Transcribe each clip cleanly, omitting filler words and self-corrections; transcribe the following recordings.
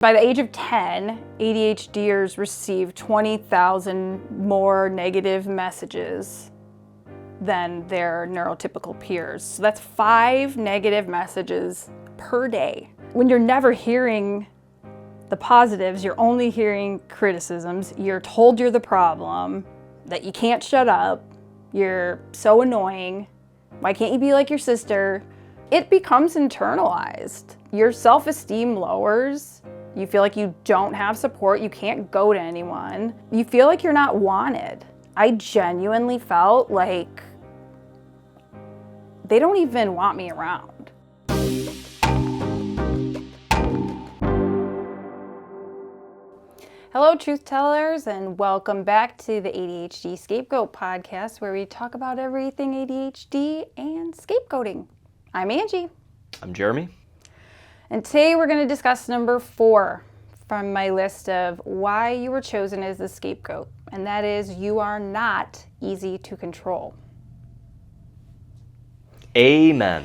By the age of 10, ADHDers receive 20,000 more negative messages than their neurotypical peers. So that's 5 negative messages per day. When you're never hearing the positives, you're only hearing criticisms. You're told you're the problem, that you can't shut up, you're so annoying, why can't you be like your sister? It becomes internalized. Your self-esteem lowers. You feel like you don't have support, you can't go to anyone. You feel like you're not wanted. I genuinely felt like they don't even want me around. Hello, truth tellers, and welcome back to the ADHD Scapegoat podcast, where we talk about everything ADHD and scapegoating. I'm Angie. I'm Jeremy. And today we're going to discuss number 4 from my list of why you were chosen as the scapegoat, and that is you are not easy to control. Amen.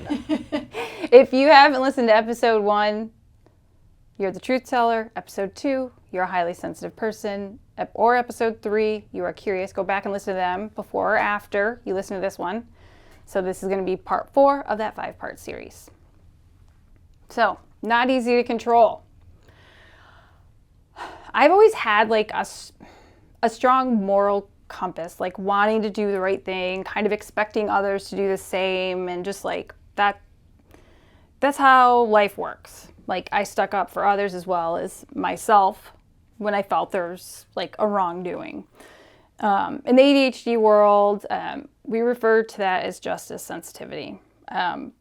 If you haven't listened to episode 1, you're the truth teller. Episode 2, you're a highly sensitive person. Or episode 3, you are curious. Go back and listen to them before or after you listen to this one. So this is going to be part 4 of that 5-part series. So, not easy to control. I've always had like a strong moral compass, like wanting to do the right thing, kind of expecting others to do the same, and just like that's how life works. Like I stuck up for others as well as myself when I felt there's like a wrongdoing. In the ADHD world, we refer to that as justice sensitivity. And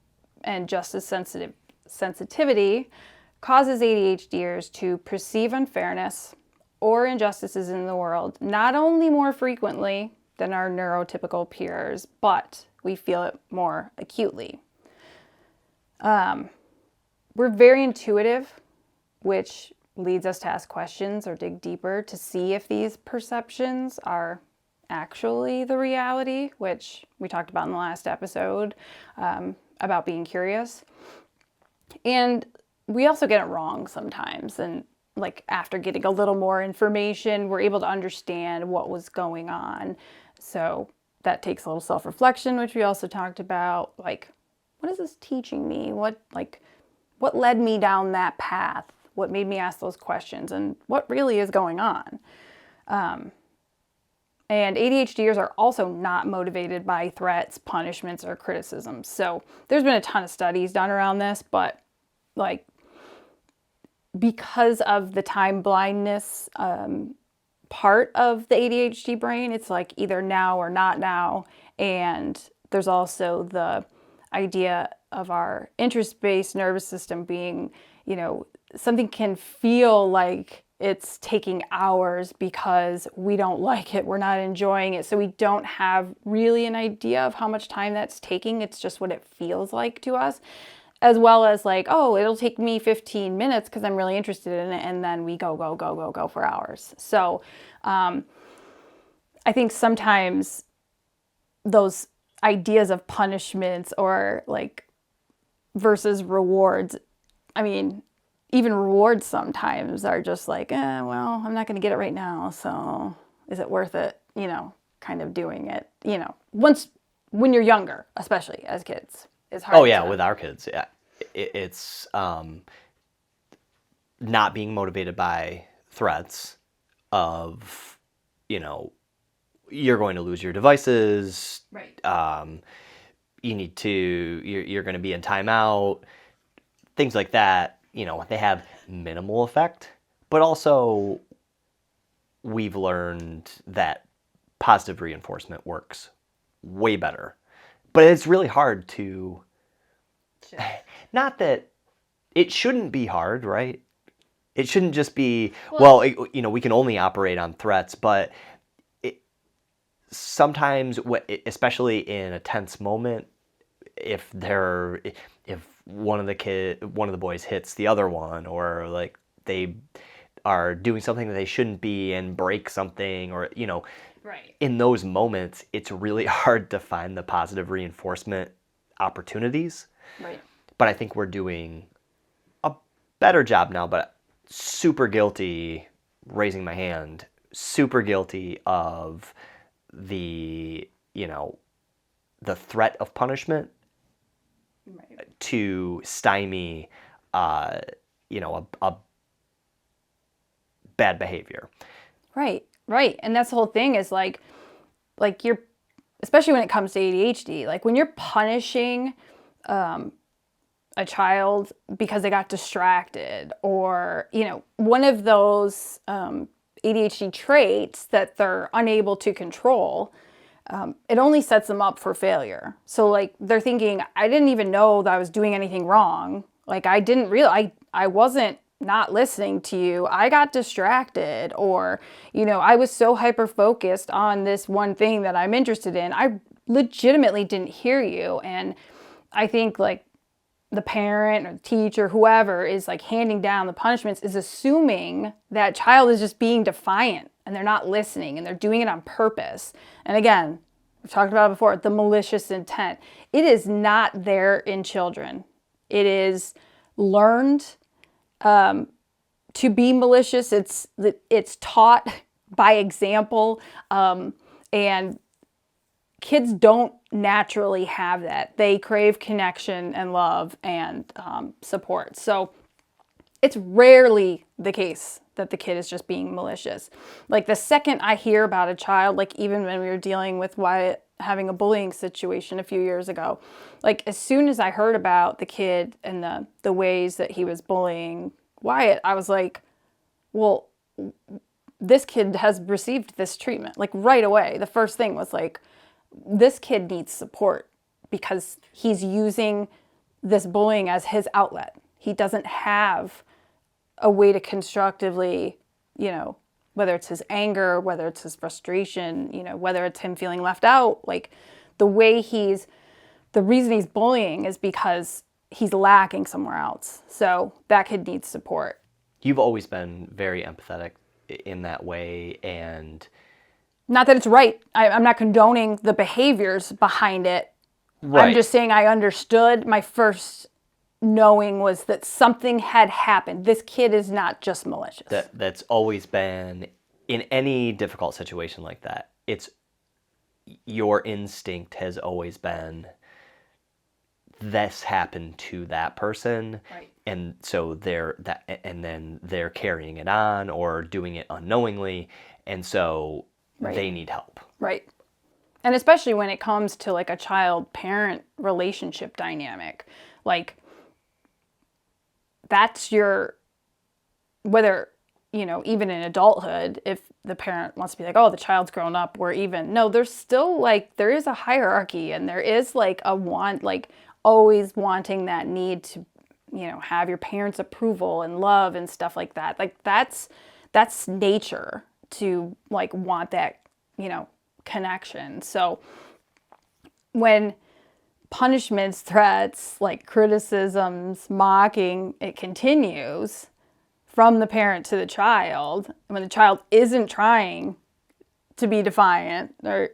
justice sensitivity causes ADHDers to perceive unfairness or injustices in the world not only more frequently than our neurotypical peers, but we feel it more acutely. We're very intuitive, which leads us to ask questions or dig deeper to see if these perceptions are actually the reality, which we talked about in the last episode about being curious. And we also get it wrong sometimes. And like after getting a little more information, we're able to understand what was going on. So that takes a little self-reflection, which we also talked about. Like, what is this teaching me? What led me down that path? What made me ask those questions? And what really is going on? And ADHDers are also not motivated by threats, punishments, or criticisms. So there's been a ton of studies done around this, but like because of the time blindness part of the ADHD brain, it's like either now or not now. And there's also the idea of our interest-based nervous system being, something can feel like it's taking hours because we don't like it, we're not enjoying it. So we don't have really an idea of how much time that's taking. It's just what it feels like to us. As well as like, oh, it'll take me 15 minutes because I'm really interested in it. And then we go for hours. So I think sometimes those ideas of punishments or like versus rewards, I mean, even rewards sometimes are just like, well, I'm not going to get it right now. So is it worth it? Kind of doing it, when you're younger, especially as kids. Oh yeah, with our kids, yeah. It's not being motivated by threats of, you're going to lose your devices. Right. You're going to be in timeout. Things like that, they have minimal effect. But also, we've learned that positive reinforcement works way better. But it's really hard to... Not that it shouldn't be hard, right? It shouldn't just be, we can only operate on threats, but sometimes, especially in a tense moment, if one of the boys hits the other one, or like they are doing something that they shouldn't be and break something, or right. In those moments, it's really hard to find the positive reinforcement opportunities. Right. But I think we're doing a better job now, but super guilty, raising my hand, super guilty of the, the threat of punishment to stymie, a bad behavior. Right. And that's the whole thing is like you're, especially when it comes to ADHD, like when you're punishing a child because they got distracted or, one of those ADHD traits that they're unable to control, it only sets them up for failure. So like they're thinking, I didn't even know that I was doing anything wrong. Like I didn't realize I wasn't not listening to you. I got distracted, or, I was so hyper focused on this one thing that I'm interested in. I legitimately didn't hear you. And I think like the parent or the teacher, whoever is like handing down the punishments, is assuming that child is just being defiant and they're not listening and they're doing it on purpose. And again, we've talked about it before, the malicious intent. It is not there in children. It is learned to be malicious. It's taught by example, and kids don't naturally have that. They crave connection and love and support. So it's rarely the case that the kid is just being malicious. Like the second I hear about a child, like even when we were dealing with Wyatt having a bullying situation a few years ago, like as soon as I heard about the kid and the ways that he was bullying Wyatt, I was like, well, this kid has received this treatment. Like right away, the first thing was like, this kid needs support because he's using this bullying as his outlet. He doesn't have a way to constructively, whether it's his anger, whether it's his frustration, whether it's him feeling left out, like the reason he's bullying is because he's lacking somewhere else. So that kid needs support. You've always been very empathetic in that way, and not that it's right. I'm not condoning the behaviors behind it. Right. I'm just saying I understood. My first knowing was that something had happened. This kid is not just malicious. That's always been, in any difficult situation like that, it's your instinct has always been, this happened to that person. Right. And so they're carrying it on or doing it unknowingly. And so right. They need help. Right. And especially when it comes to like a child-parent relationship dynamic, like that's whether, even in adulthood, if the parent wants to be like, oh, the child's grown up, we're even. No, there's still like, there is a hierarchy and there is like a want, like always wanting that need to, have your parents' approval and love and stuff like that. Like that's nature to like want that, connection. So when punishments, threats, like criticisms, mocking, it continues from the parent to the child, when the child isn't trying to be defiant, they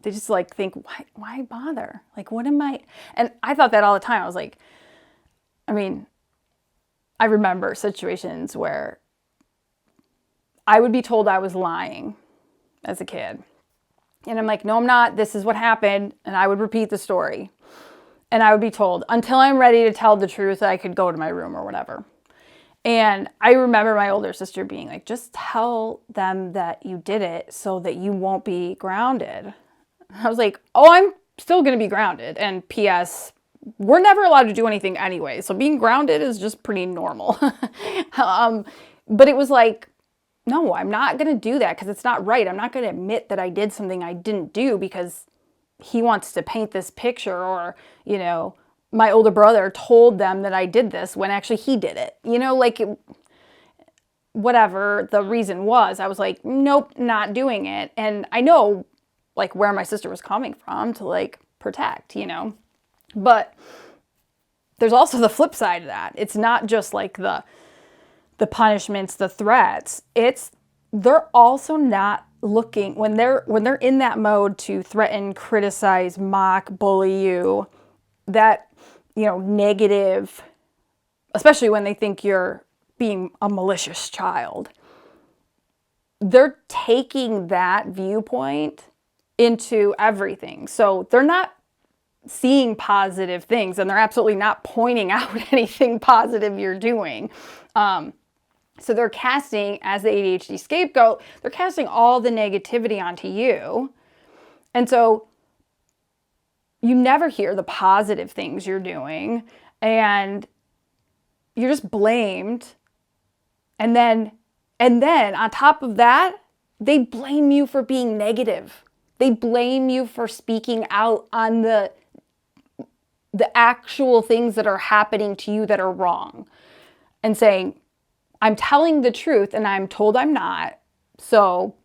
just like think, why bother? Like, what am I? And I thought that all the time. I was like, I remember situations where I would be told I was lying as a kid. And I'm like, no, I'm not. This is what happened. And I would repeat the story. And I would be told, until I'm ready to tell the truth, I could go to my room or whatever. And I remember my older sister being like, just tell them that you did it so that you won't be grounded. I was like, oh, I'm still going to be grounded. And P.S., we're never allowed to do anything anyway. So being grounded is just pretty normal. But it was like, no, I'm not going to do that because it's not right. I'm not going to admit that I did something I didn't do because he wants to paint this picture, or, my older brother told them that I did this when actually he did it. Whatever the reason was, I was like, nope, not doing it. And I know like where my sister was coming from to like protect, but there's also the flip side of that. It's not just like the punishments, the threats. They're also not looking when they're in that mode to threaten, criticize, mock, bully you, that, negative, especially when they think you're being a malicious child. They're taking that viewpoint into everything. So they're not seeing positive things, and they're absolutely not pointing out anything positive you're doing. So they're casting, as the ADHD scapegoat, they're casting all the negativity onto you. And so you never hear the positive things you're doing, and you're just blamed. And then on top of that, they blame you for being negative. They blame you for speaking out on the actual things that are happening to you that are wrong, and saying, I'm telling the truth and I'm told I'm not. So,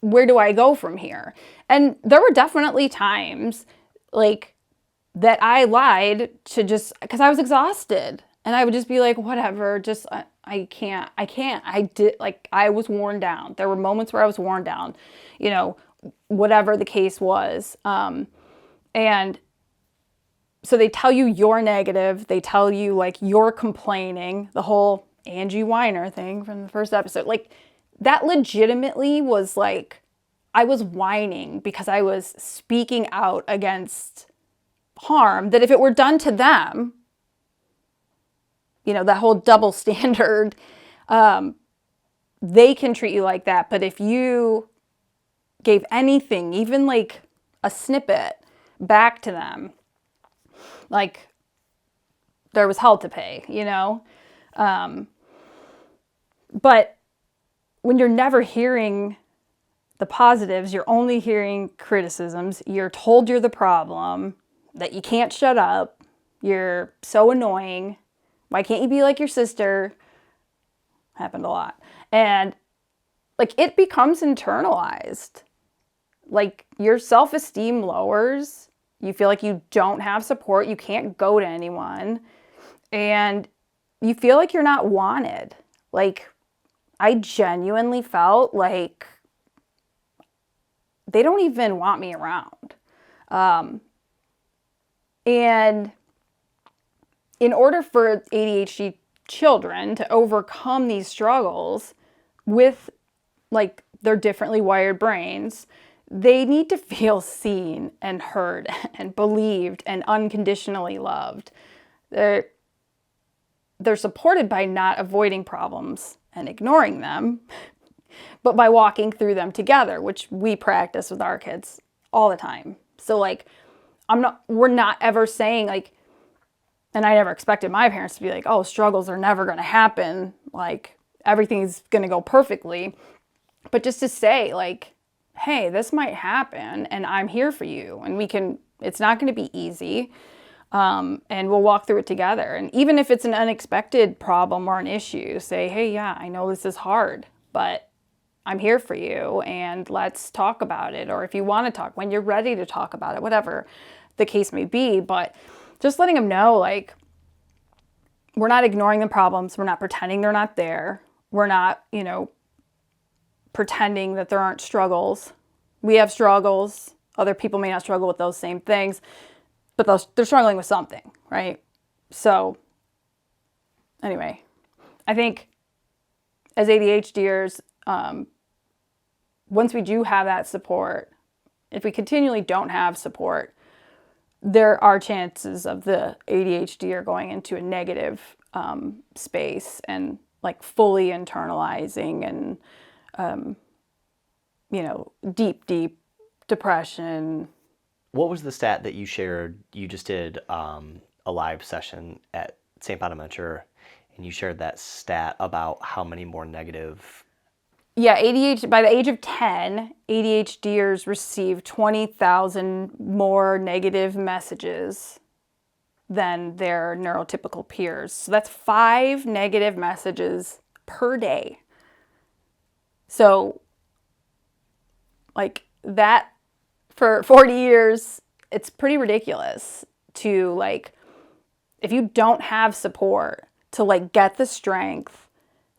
where do I go from here? And there were definitely times like that I lied to just because I was exhausted, and I would just be like, whatever, just I can't. I was worn down. There were moments where I was worn down, whatever the case was. And so they tell you you're negative. They tell you like you're complaining, the whole Angie whiner thing from the first episode. Like that legitimately was like, I was whining because I was speaking out against harm that if it were done to them, that whole double standard, they can treat you like that. But if you gave anything, even like a snippet back to them, like there was hell to pay, but when you're never hearing the positives, you're only hearing criticisms. You're told you're the problem, that you can't shut up. You're so annoying. Why can't you be like your sister? Happened a lot. And like it becomes internalized. Like your self-esteem lowers. You feel like you don't have support. You can't go to anyone. And you feel like you're not wanted. Like I genuinely felt like they don't even want me around. And in order for ADHD children to overcome these struggles with like their differently wired brains, they need to feel seen and heard and believed and unconditionally loved. They're supported by not avoiding problems and ignoring them, but by walking through them together, which we practice with our kids all the time. So like, we're not ever saying like, and I never expected my parents to be like, oh, struggles are never going to happen. Like everything's going to go perfectly. But just to say like, hey, this might happen and I'm here for you. And it's not going to be easy. And we'll walk through it together. And even if it's an unexpected problem or an issue, say, hey, yeah, I know this is hard, but I'm here for you and let's talk about it. Or if you want to talk, when you're ready to talk about it, whatever the case may be. But just letting them know, like, we're not ignoring the problems. We're not pretending they're not there. We're not, pretending that there aren't struggles. We have struggles. Other people may not struggle with those same things, but they're struggling with something, right? So anyway, I think as ADHDers, once we do have that support, if we continually don't have support, there are chances of the ADHD are going into a negative space and like fully internalizing and, deep depression. What was the stat that you shared? You just did a live session at St. Bonaventure, and you shared that stat about how many more negative. Yeah, ADHD, by the age of 10, ADHDers receive 20,000 more negative messages than their neurotypical peers. So that's 5 negative messages per day. So, like that for 40 years, it's pretty ridiculous to like, if you don't have support to like get the strength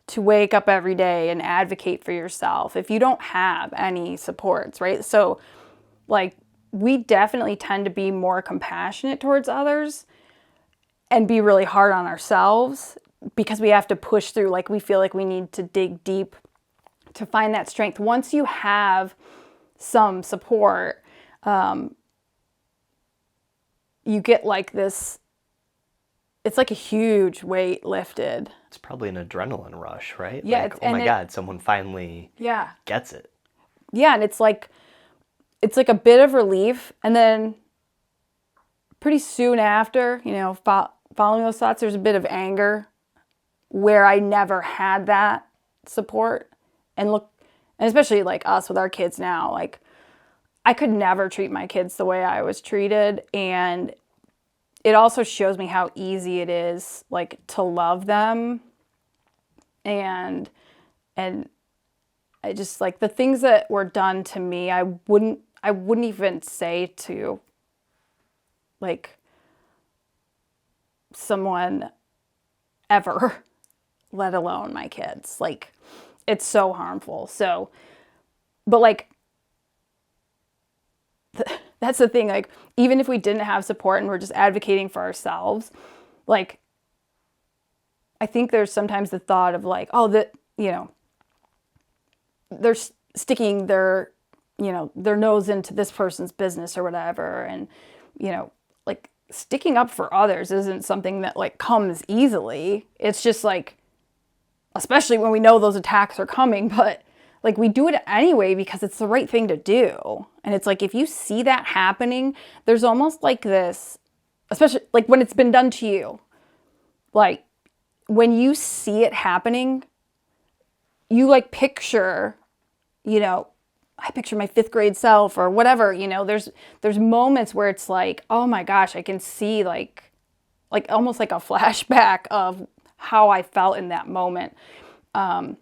to wake up every day and advocate for yourself, if you don't have any supports, right? So like we definitely tend to be more compassionate towards others and be really hard on ourselves because we have to push through, like we feel like we need to dig deep to find that strength. Once you have some support, you get like this, it's like a huge weight lifted. It's probably an adrenaline rush, right? Yeah, Like, oh my God, someone finally gets it. Yeah, and it's like a bit of relief, and then pretty soon after, following those thoughts, there's a bit of anger where I never had that support. And especially like us with our kids now, like I could never treat my kids the way I was treated. And it also shows me how easy it is like to love them. And I just like the things that were done to me, I wouldn't even say to like someone ever, let alone my kids. Like, it's so harmful. So, but like, that's the thing. Like, even if we didn't have support and we're just advocating for ourselves, like, I think there's sometimes the thought of like, oh, they're sticking their nose into this person's business or whatever. And, like sticking up for others isn't something that like comes easily. It's just like, especially when we know those attacks are coming, but like we do it anyway because it's the right thing to do. And it's like, if you see that happening, there's almost like this, especially like when it's been done to you, like when you see it happening, you like picture, I picture my 5th grade self or whatever, there's moments where it's like, oh my gosh, I can see like almost like a flashback of how I felt in that moment. And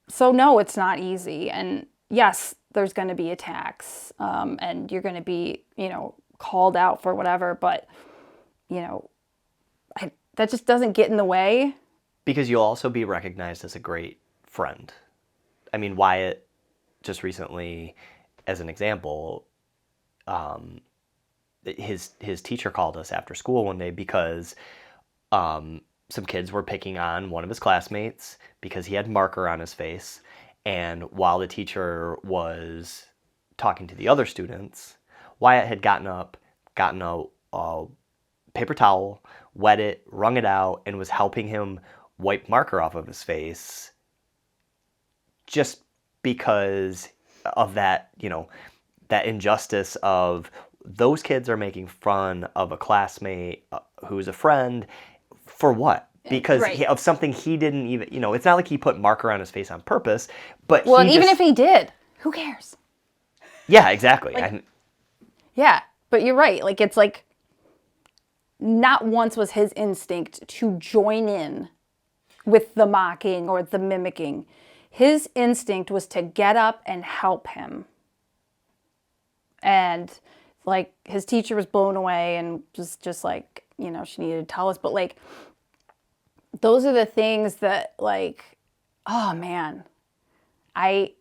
so no, it's not easy. And yes, there's going to be attacks, and you're going to be, called out for whatever, but that just doesn't get in the way. Because you'll also be recognized as a great friend. I mean, Wyatt, just recently, as an example, his teacher called us after school one day because some kids were picking on one of his classmates because he had marker on his face. And while the teacher was talking to the other students, Wyatt had gotten a paper towel, wet it, wrung it out, and was helping him wipe marker off of his face just because of that, that injustice of those kids are making fun of a classmate who's a friend for what? Because of something he didn't even, it's not like he put marker on his face on purpose, but well, and even if he did, who cares? Yeah, exactly. Yeah, but you're right. Like, it's like, not once was his instinct to join in with the mocking or the mimicking. His instinct was to get up and help him. And like his teacher was blown away and just like, she needed to tell us. But like, those are the things that like, oh man, I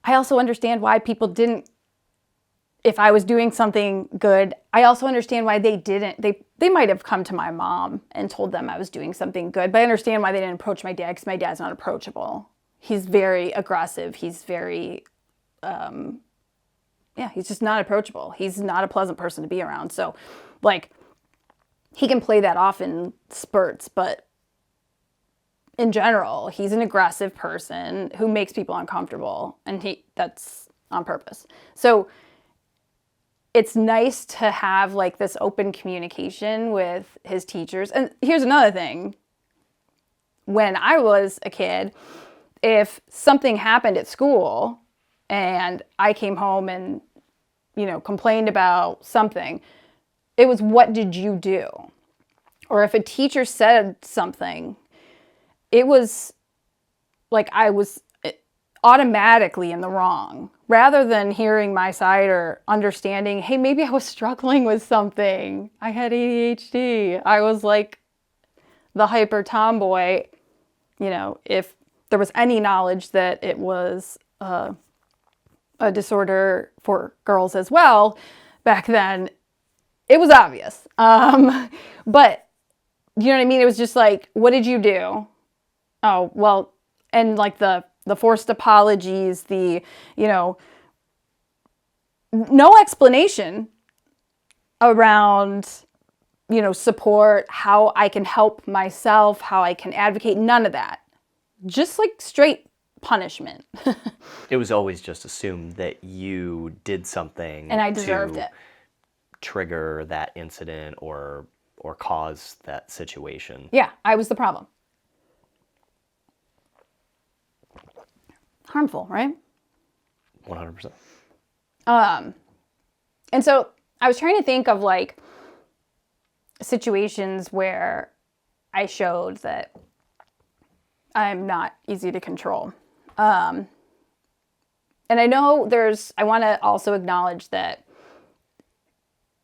also understand why people didn't, if I was doing something good, I also understand why they didn't. They might have come to my mom and told them I was doing something good, but I understand why they didn't approach my dad because my dad's not approachable. He's very aggressive. He's very, he's just not approachable. He's not a pleasant person to be around. So, like, he can play that off in spurts, but in general, he's an aggressive person who makes people uncomfortable, and that's on purpose. So, it's nice to have like this open communication with his teachers. And here's another thing. When I was a kid, if something happened at school and I came home and, complained about something, it was, what did you do? Or if a teacher said something, it was like I was automatically in the wrong, rather than hearing my side or understanding, hey, maybe I was struggling with something. I had ADHD. I was like the hyper tomboy. If there was any knowledge that it was a disorder for girls as well back then, it was obvious. But you know what I mean? It was just like, what did you do? Oh, well, and like the forced apologies, the, no explanation around, support, how I can help myself, how I can advocate, none of that. Just like straight punishment. It was always just assumed that you did something And I deserved to it. trigger that incident or cause that situation. Yeah, I was the problem. Harmful, right? 100%. And so I was trying to think of like situations where I showed that I'm not easy to control. And I know I want to also acknowledge that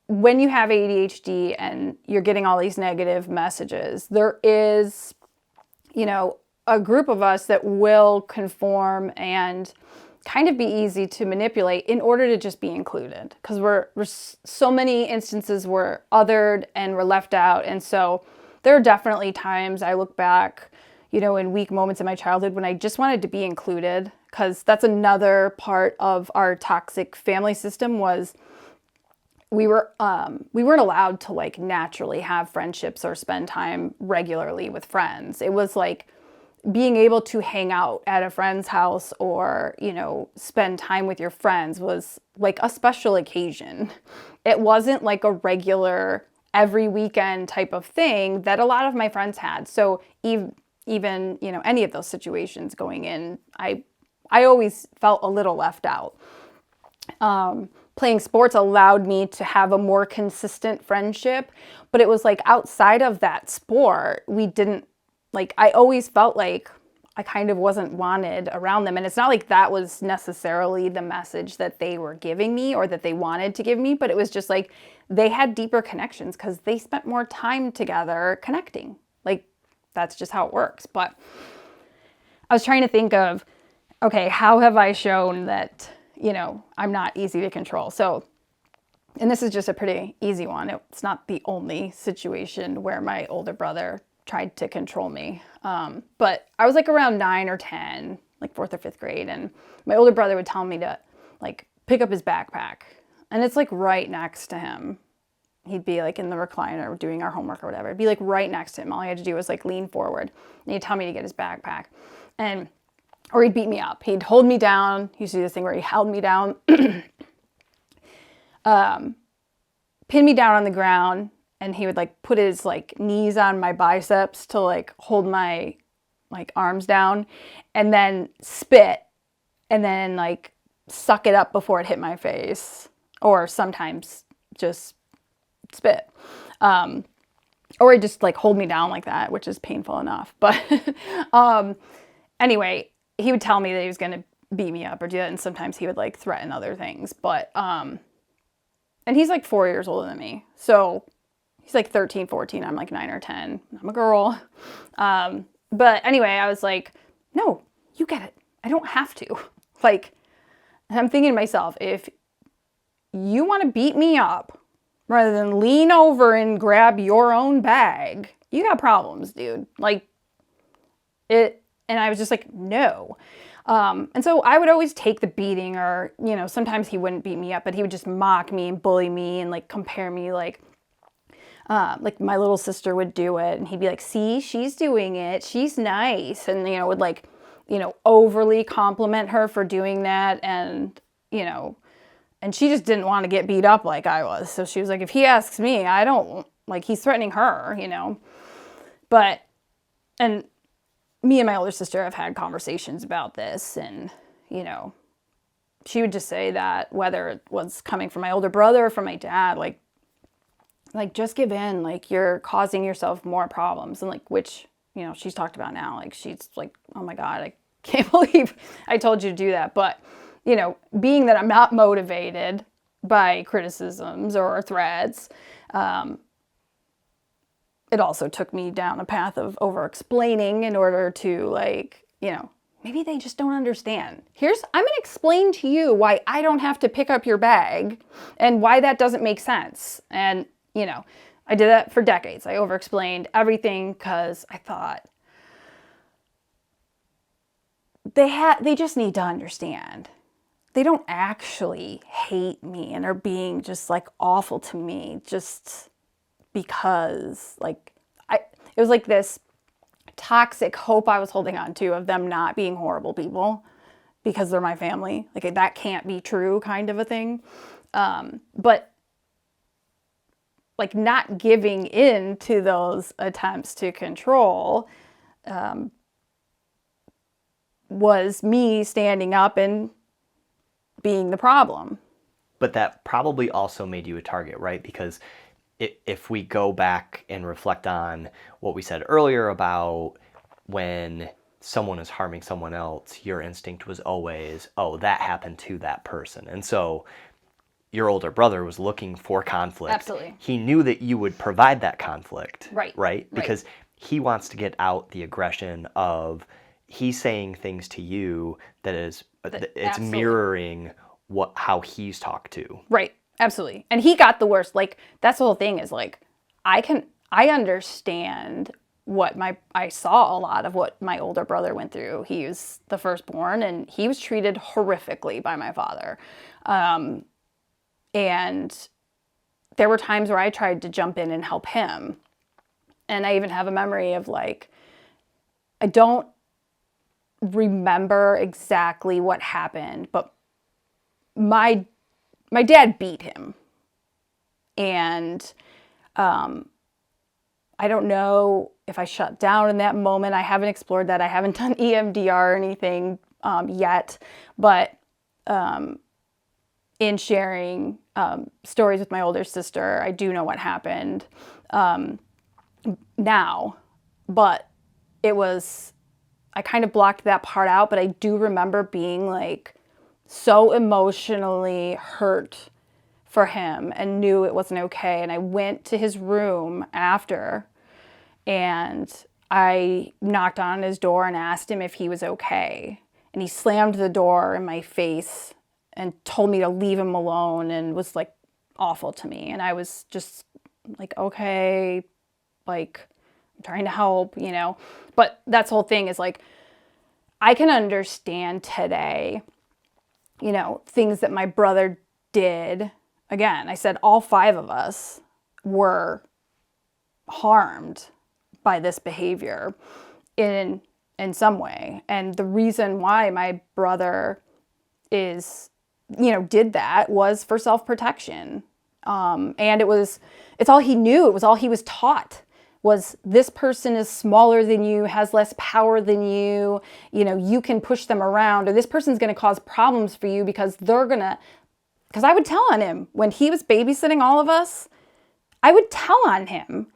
when you have ADHD and you're getting all these negative messages, there is, a group of us that will conform and kind of be easy to manipulate in order to just be included. Because we're so many instances we're othered and we're left out. And so there are definitely times I look back, in weak moments in my childhood when I just wanted to be included. Because that's another part of our toxic family system was we weren't allowed to like naturally have friendships or spend time regularly with friends. It was like being able to hang out at a friend's house or, spend time with your friends was like a special occasion. It wasn't like a regular every weekend type of thing that a lot of my friends had. So even, any of those situations going in, I always felt a little left out. Playing sports allowed me to have a more consistent friendship, but it was like outside of that sport, we didn't, like, I always felt like I kind of wasn't wanted around them. And it's not like that was necessarily the message that they were giving me or that they wanted to give me, but it was just like they had deeper connections because they spent more time together connecting. Like, that's just how it works. But I was trying to think of, okay, how have I shown that, I'm not easy to control? So, and this is just a pretty easy one. It's not the only situation where my older brother tried to control me. But I was like around 9 or 10, like 4th or 5th grade. And my older brother would tell me to like pick up his backpack. And it's like right next to him. He'd be like in the recliner doing our homework or whatever. It'd be like right next to him. All I had to do was like lean forward. And he'd tell me to get his backpack. Or he'd beat me up. He'd hold me down. He used to do this thing where he held me down, pin me down on the ground, and he would like put his like knees on my biceps to like hold my like arms down, and then spit, and then like suck it up before it hit my face, or sometimes just spit. Or he'd just like hold me down like that, which is painful enough. But anyway, he would tell me that he was going to beat me up or do that. And sometimes he would like threaten other things. But, and he's like 4 years older than me. So he's like 13, 14. I'm like 9 or 10. I'm a girl. But anyway, I was like, no, you get it. I don't have to. Like, and I'm thinking to myself, if you want to beat me up rather than lean over and grab your own bag, you got problems, dude. Like, and I was just like, no. And so I would always take the beating, or, sometimes he wouldn't beat me up, but he would just mock me and bully me and like compare me like my little sister would do it. And he'd be like, see, she's doing it. She's nice. And, would like, overly compliment her for doing that. And, and she just didn't want to get beat up like I was. So she was like, if he asks me, I don't, like, he's threatening her, But, and me and my older sister have had conversations about this, and, she would just say that whether it was coming from my older brother or from my dad, like just give in, like you're causing yourself more problems. And like, which, she's talked about now, like she's like, oh my God, I can't believe I told you to do that. But, being that I'm not motivated by criticisms or threats, it also took me down a path of over-explaining in order to like, maybe they just don't understand. I'm going to explain to you why I don't have to pick up your bag and why that doesn't make sense. And I did that for decades. I over-explained everything because I thought they just need to understand. They don't actually hate me and are being just like awful to me just because it was like this toxic hope I was holding on to of them not being horrible people because they're my family. Like that can't be true kind of a thing. But like not giving in to those attempts to control was me standing up and being the problem. But that probably also made you a target, right? Because if we go back and reflect on what we said earlier about when someone is harming someone else, your instinct was always, oh, that happened to that person. And so your older brother was looking for conflict. Absolutely. He knew that you would provide that conflict. Right. Because he wants to get out the aggression of he's saying things to you that it's absolutely. mirroring how he's talked to. Right. Absolutely. And he got the worst. Like that's the whole thing is like I understand I saw a lot of what my older brother went through. He was the firstborn and he was treated horrifically by my father. And there were times where I tried to jump in and help him. And I even have a memory of like, I don't remember exactly what happened, but my dad beat him. And I don't know if I shut down in that moment. I haven't explored that. I haven't done EMDR or anything yet. But in sharing stories with my older sister, I do know what happened now. But I kind of blocked that part out. But I do remember being like so emotionally hurt for him and knew it wasn't okay. And I went to his room after and I knocked on his door and asked him if he was okay. And he slammed the door in my face and told me to leave him alone and was like awful to me. And I was just like, okay, like I'm trying to help, But that's the whole thing is like, I can understand today, things that my brother did. Again, I said all 5 of us were harmed by this behavior in some way. And the reason why my brother did that was for self-protection. And it's all he knew. It was all he was taught was this person is smaller than you, has less power than you, you can push them around, or this person's going to cause problems for you because I would tell on him when he was babysitting all of us. I would tell on him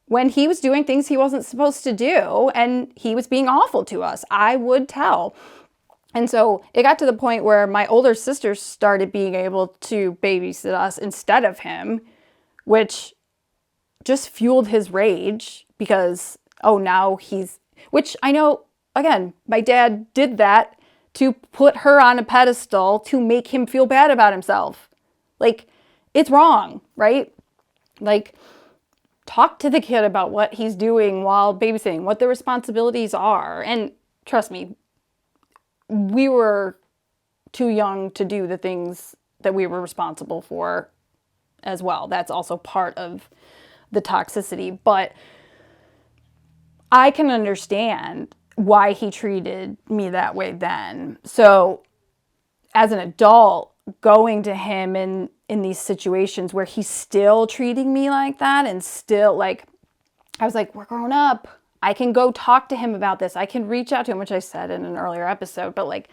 when he was doing things he wasn't supposed to do and he was being awful to us. I would tell. And so it got to the point where my older sister started being able to babysit us instead of him, which just fueled his rage because, now which I know, again, my dad did that to put her on a pedestal to make him feel bad about himself. Like, it's wrong, right? Like, talk to the kid about what he's doing while babysitting, what the responsibilities are. And trust me, we were too young to do the things that we were responsible for as well. That's also part of the toxicity. But I can understand why he treated me that way then. So as an adult, going to him in these situations where he's still treating me like that and still I was like, we're grown up. I can go talk to him about this. I can reach out to him, which I said in an earlier episode, but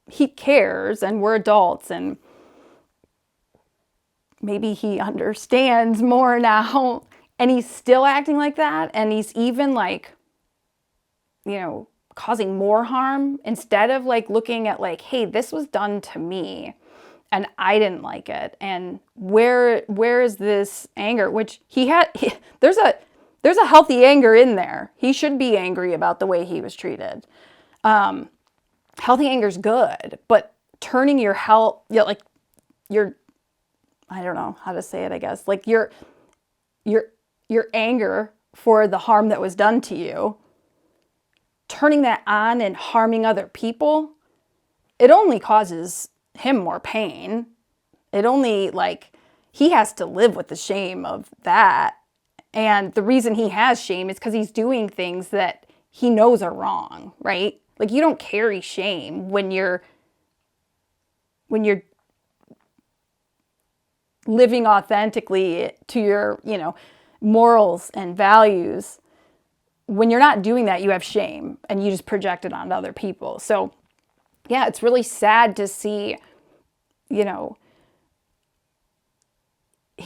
he cares and we're adults and maybe he understands more now and he's still acting like that. And he's even causing more harm instead of looking at hey, this was done to me and I didn't like it. And where is this anger, which there's a healthy anger in there. He should be angry about the way he was treated. Healthy anger is good, but turning your your I don't know how to say it, I guess. Like your anger for the harm that was done to you, turning that on and harming other people, it only causes him more pain. It only, like, he has to live with the shame of that. And the reason he has shame is because he's doing things that he knows are wrong, right? Like, you don't carry shame when you're living authentically to your, morals and values. When you're not doing that, you have shame and you just project it onto other people. So yeah, it's really sad to see, he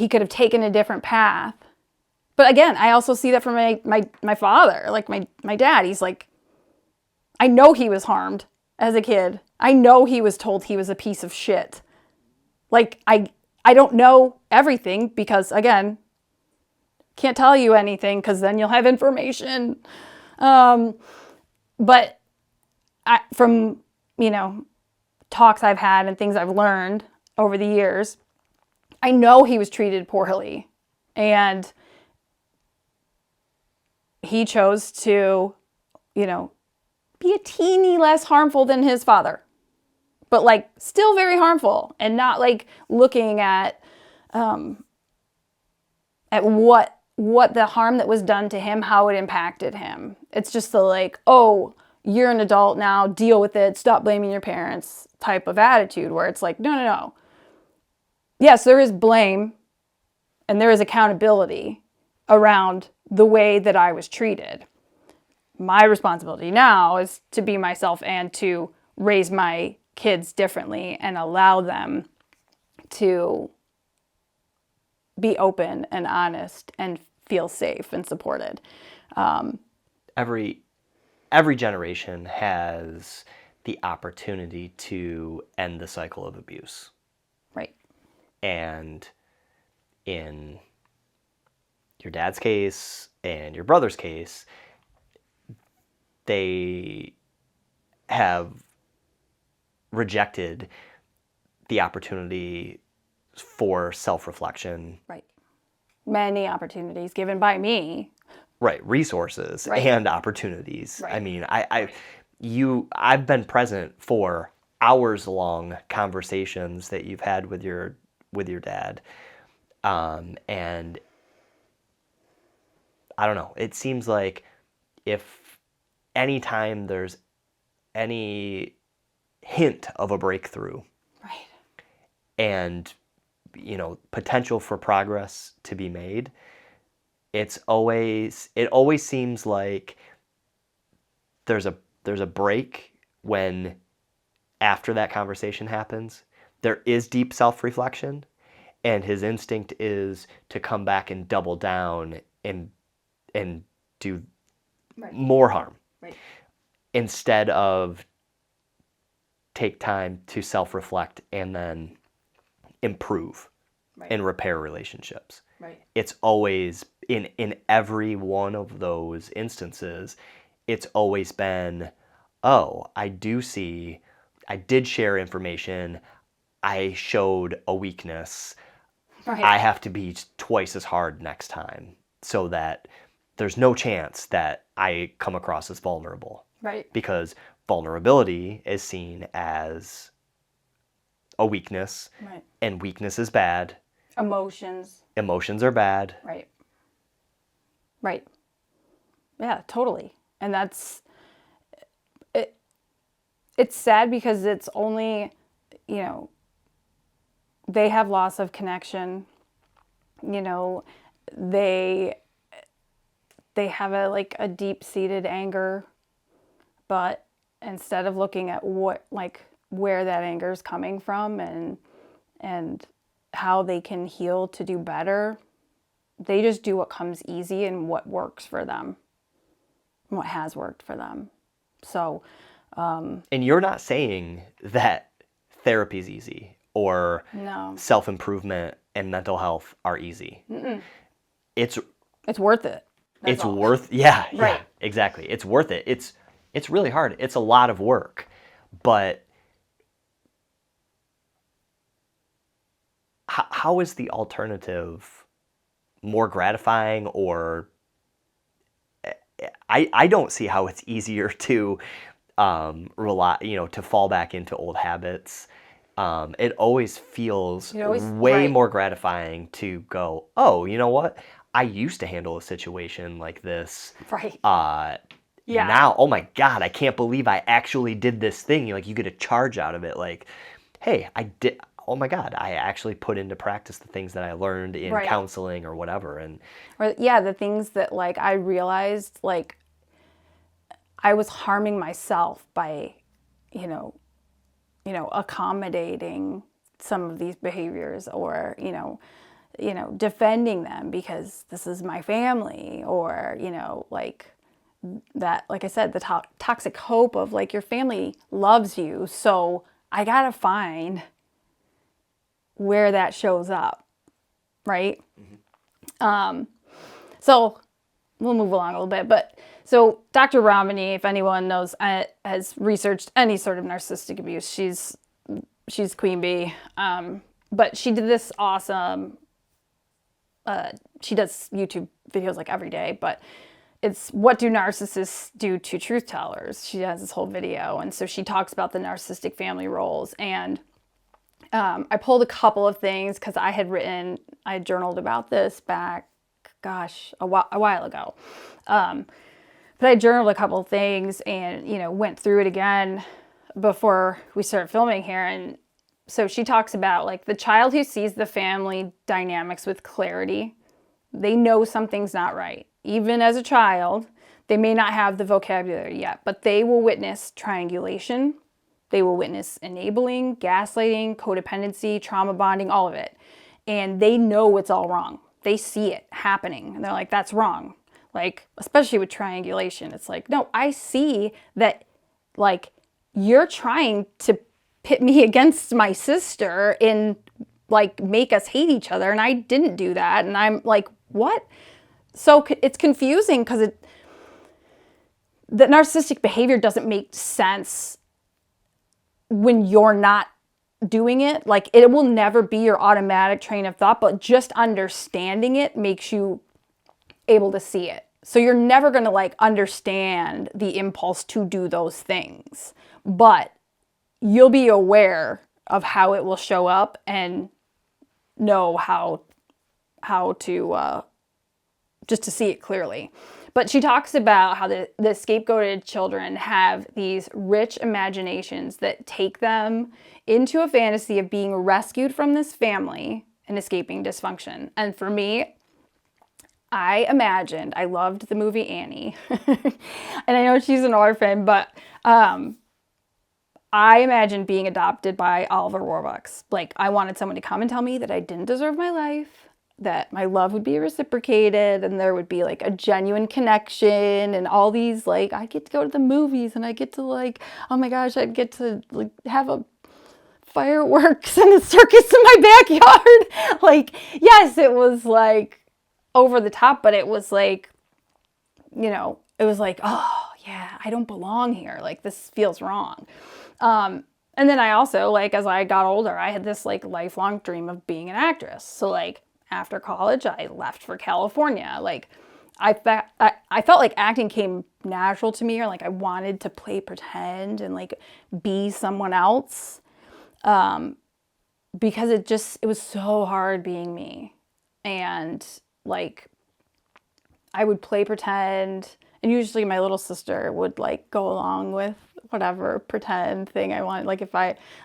could have taken a different path. But again, I also see that from my father, like my dad. He's like, I know he was harmed as a kid. I know he was told he was a piece of shit. Like, I don't know everything because, again, can't tell you anything because then you'll have information. But from, talks I've had and things I've learned over the years, I know he was treated poorly. And he chose to, be a teeny less harmful than his father. But, like, still very harmful, and not, like, looking at what the harm that was done to him, how it impacted him. It's just the, like, oh, you're an adult now, deal with it, stop blaming your parents type of attitude, where it's like, no. Yes, there is blame and there is accountability around the way that I was treated. My responsibility now is to be myself and to raise my kids differently and allow them to be open and honest and feel safe and supported. Every generation has the opportunity to end the cycle of abuse. Right. And in your dad's case and your brother's case, they have rejected the opportunity for self-reflection. Right. Many opportunities given by me. Right. Resources and opportunities. Right. I mean, I've been present for hours-long conversations that you've had with your dad, and I don't know. It seems like if anytime there's any hint of a breakthrough, right, and potential for progress to be made, it always seems like there's a break when after that conversation happens. There is deep self-reflection, and his instinct is to come back and double down and do more harm, instead of take time to self-reflect and then improve and repair relationships. Right. It's always, in every one of those instances, it's always been, oh, I did share information, I showed a weakness, I have to be twice as hard next time so that there's no chance that I come across as vulnerable. Right. Because vulnerability is seen as a weakness, and weakness is bad. Emotions are bad. Right. Yeah, totally. And that's it. It's sad because it's only, they have loss of connection. They have a deep-seated anger, but instead of looking at where that anger is coming from and how they can heal to do better, they just do what comes easy and what works for them, what has worked for them. So, and you're not saying that therapy is easy or self-improvement and mental health are easy. Mm-mm. It's worth it. Yeah, exactly. It's worth it. It's really hard. It's a lot of work, but how is the alternative more gratifying, or I don't see how it's easier to rely, to fall back into old habits. It always feels way right. more gratifying to go, oh, you know what? I used to handle a situation like this. Right. Yeah. Now, oh my God, I can't believe I actually did this thing. You get a charge out of it. Like, hey, I did. Oh my God, I actually put into practice the things that I learned in Right. counseling or whatever. And Or yeah, the things that like I realized like I was harming myself by, you know, accommodating some of these behaviors, or, defending them because this is my family, or, like that, like I said, the toxic hope of like your family loves you. So I got to find where that shows up. Right. So we'll move along a little bit, but so Dr. Domini, if anyone knows, has researched any sort of narcissistic abuse. She's queen bee, but she did this awesome. She does YouTube videos like every day, but it's what do narcissists do to truth tellers. She has this whole video, and so she talks about the narcissistic family roles. And I pulled a couple of things because I had journaled about this back, gosh, a while ago. But I journaled a couple of things and, went through it again before we started filming here. And so she talks about like the child who sees the family dynamics with clarity, they know something's not right. Even as a child, they may not have the vocabulary yet, but they will witness triangulation. They will witness enabling, gaslighting, codependency, trauma bonding, all of it. And they know it's all wrong. They see it happening and they're like, that's wrong. Like, especially with triangulation, it's like, no, I see that, like, you're trying to pit me against my sister and, like, make us hate each other, and I didn't do that. And I'm like, what? So it's confusing because the narcissistic behavior doesn't make sense when you're not doing it. Like, it will never be your automatic train of thought, but just understanding it makes you able to see it. So you're never going to like understand the impulse to do those things, but you'll be aware of how it will show up and know how to just to see it clearly. But she talks about how the scapegoated children have these rich imaginations that take them into a fantasy of being rescued from this family and escaping dysfunction. And for me, I loved the movie Annie. And I know she's an orphan, but I imagined being adopted by Oliver Warbucks. Like, I wanted someone to come and tell me that I didn't deserve my life, that my love would be reciprocated, and there would be like a genuine connection, and all these, like, I get to go to the movies, and I get to, like, oh my gosh, I'd get to like have a fireworks and a circus in my backyard. Like, yes, it was like over the top, but it was like, it was like, oh yeah, I don't belong here. Like, this feels wrong. And then I also, like, as I got older, I had this like lifelong dream of being an actress. So like after college, I left for California. Like, I felt like acting came natural to me, or like I wanted to play pretend and like be someone else. Because it was so hard being me. And like, I would play pretend, and usually my little sister would like go along with whatever pretend thing I wanted. Like,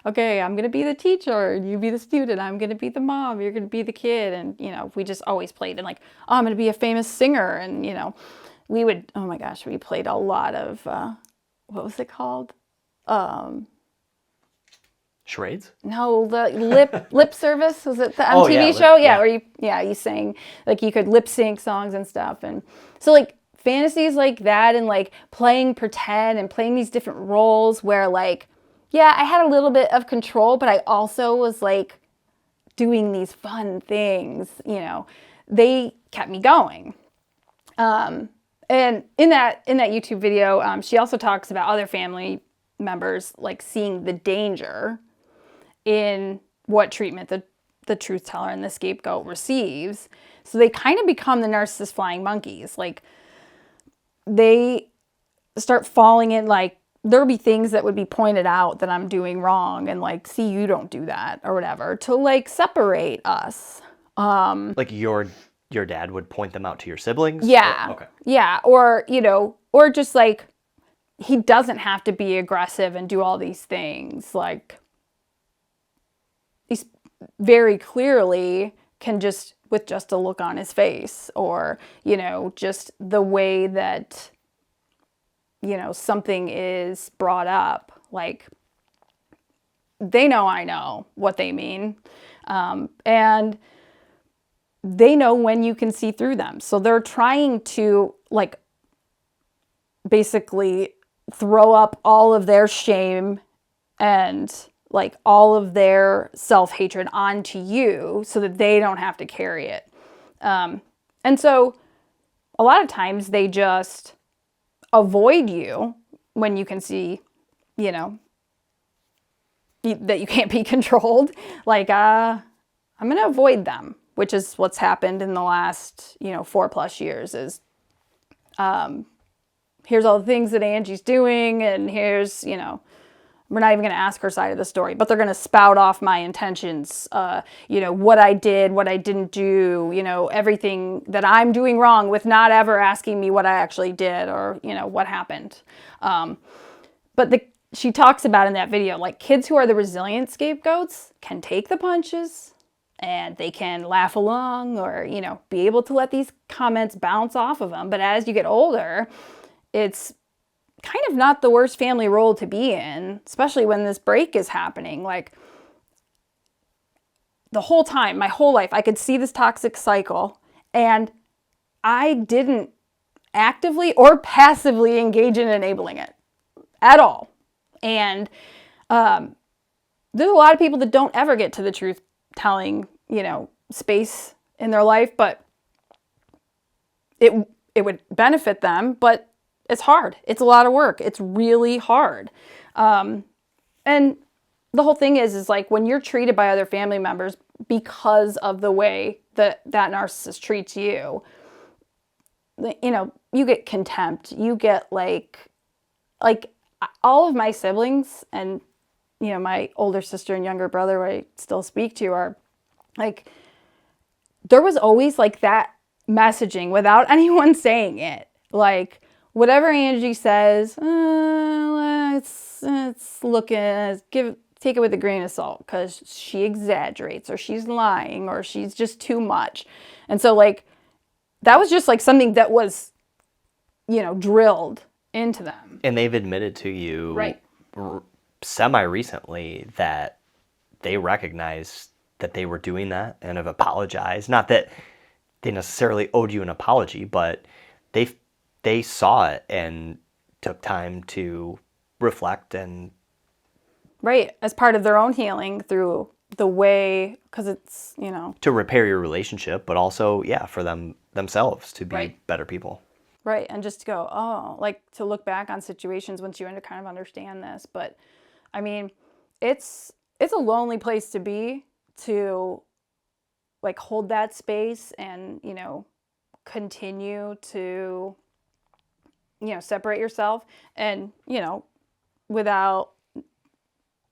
okay, I'm going to be the teacher, you be the student, I'm going to be the mom, you're going to be the kid. And, we just always played. And like, oh, I'm going to be a famous singer. And, we would, oh my gosh, we played a lot of, what was it called? Charades? No, the lip service. Was it the MTV show? Yeah, where you sang, like, you could lip sync songs and stuff. And so like fantasies like that, and like playing pretend and playing these different roles where like, yeah, I had a little bit of control, but I also was like doing these fun things, they kept me going. And in that YouTube video, she also talks about other family members like seeing the danger in what treatment the the truth teller and the scapegoat receives. So they kind of become the narcissist flying monkeys. Like, they start falling in, like, there'll be things that would be pointed out that I'm doing wrong, and like, see, you don't do that or whatever, to like separate us. Like your dad would point them out to your siblings? Yeah. Okay. Yeah. Or, you know, or just like, he doesn't have to be aggressive and do all these things. Like, he's very clearly can just, with just a look on his face, or, you know, just the way that, you know, something is brought up, like, they know I know what they mean. And they know when you can see through them. So they're trying to, like, basically throw up all of their shame and like all of their self-hatred onto you so that they don't have to carry it. And so a lot of times they just avoid you when you can see, you know, that you can't be controlled. Like, I'm going to avoid them, which is what's happened in the last, you know, 4+ years is, here's all the things that Angie's doing, and here's, you know, we're not even going to ask her side of the story, but they're going to spout off my intentions, you know, what I did, what I didn't do, you know, everything that I'm doing wrong, with not ever asking me what I actually did or, you know, what happened. But she talks about in that video, like, kids who are the resilient scapegoats can take the punches and they can laugh along, or, you know, be able to let these comments bounce off of them. But as you get older, it's kind of not the worst family role to be in, especially when this break is happening. Like, the whole time, my whole life, I could see this toxic cycle, and I didn't actively or passively engage in enabling it at all. And there's a lot of people that don't ever get to the truth telling, you know, space in their life, but it would benefit them, but it's hard. It's a lot of work. It's really hard. And the whole thing is like, when you're treated by other family members because of the way that that narcissist treats you, you know, you get contempt. You get like all of my siblings and, you know, my older sister and younger brother, who I still speak to, are like, there was always like that messaging without anyone saying it. Like, whatever Angie says, let's look at, take it with a grain of salt, because she exaggerates, or she's lying, or she's just too much. And so, like, that was just like something that was, you know, drilled into them. And they've admitted to you, right, semi-recently, that they recognized that they were doing that and have apologized. Not that they necessarily owed you an apology, but they saw it and took time to reflect and... Right, as part of their own healing through the way, because it's, you know... to repair your relationship, but also, yeah, for themselves to be right, better people. Right, and just to go, oh, like, to look back on situations once you kind of understand this. But, I mean, it's a lonely place to be, to, like, hold that space and, you know, continue to, you know, separate yourself. And, you know, without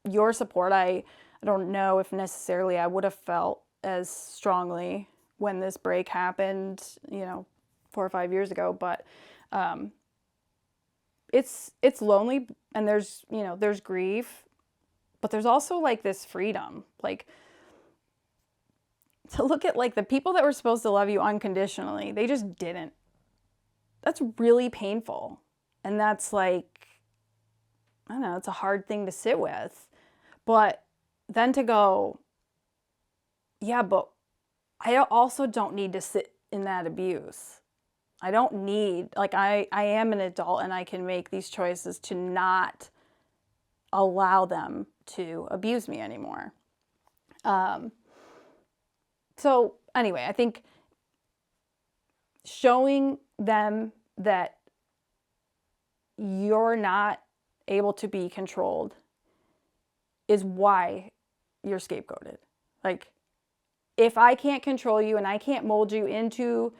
your support, I don't know if necessarily I would have felt as strongly when this break happened, you know, 4 or 5 years ago. But it's lonely, and there's, you know, there's grief, but there's also like this freedom, like, to look at like the people that were supposed to love you unconditionally, they just didn't. That's really painful. And that's like, I don't know, it's a hard thing to sit with. But then to go, yeah, but I also don't need to sit in that abuse. I don't need, like, I am an adult, and I can make these choices to not allow them to abuse me anymore. So anyway, I think showing them that you're not able to be controlled is why you're scapegoated. Like, if I can't control you and I can't mold you into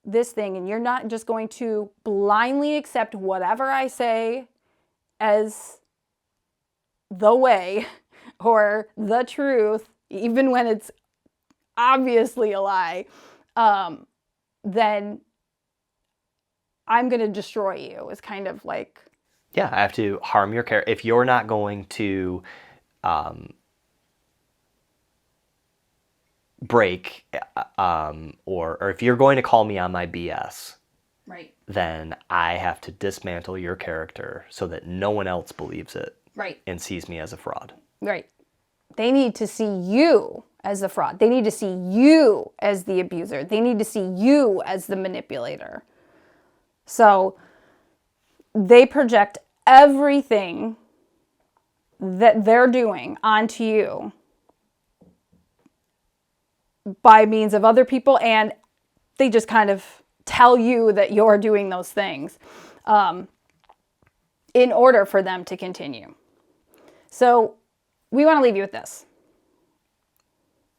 this thing, and you're not just going to blindly accept whatever I say as the way or the truth, even when it's obviously a lie, then I'm going to destroy you. Is kind of like... Yeah, I have to harm your character. If you're not going to break, or if you're going to call me on my BS, Right. then I have to dismantle your character so that no one else believes it. Right. And sees me as a fraud. Right. They need to see you as the fraud. They need to see you as the abuser. They need to see you as the manipulator. So they project everything that they're doing onto you by means of other people, and they just kind of tell you that you're doing those things in order for them to continue. So we want to leave you with this.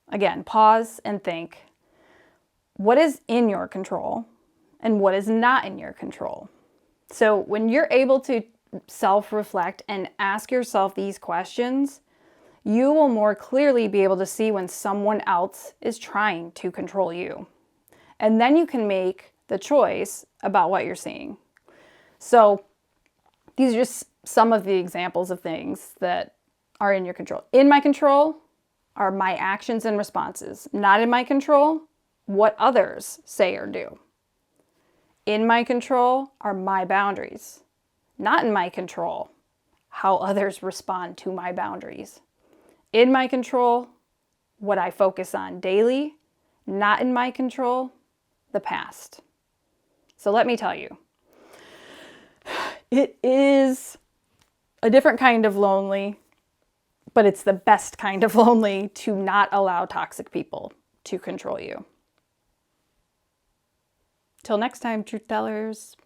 Again, pause and think. What is in your control and what is not in your control? So when you're able to self-reflect and ask yourself these questions, you will more clearly be able to see when someone else is trying to control you. And then you can make the choice about what you're seeing. So these are just some of the examples of things that are in your control. In my control are my actions and responses. Not in my control, what others say or do. In my control are my boundaries. Not in my control, how others respond to my boundaries. In my control, what I focus on daily. Not in my control, the past. So let me tell you, it is a different kind of lonely, but it's the best kind of lonely to not allow toxic people to control you. Till next time, truth tellers.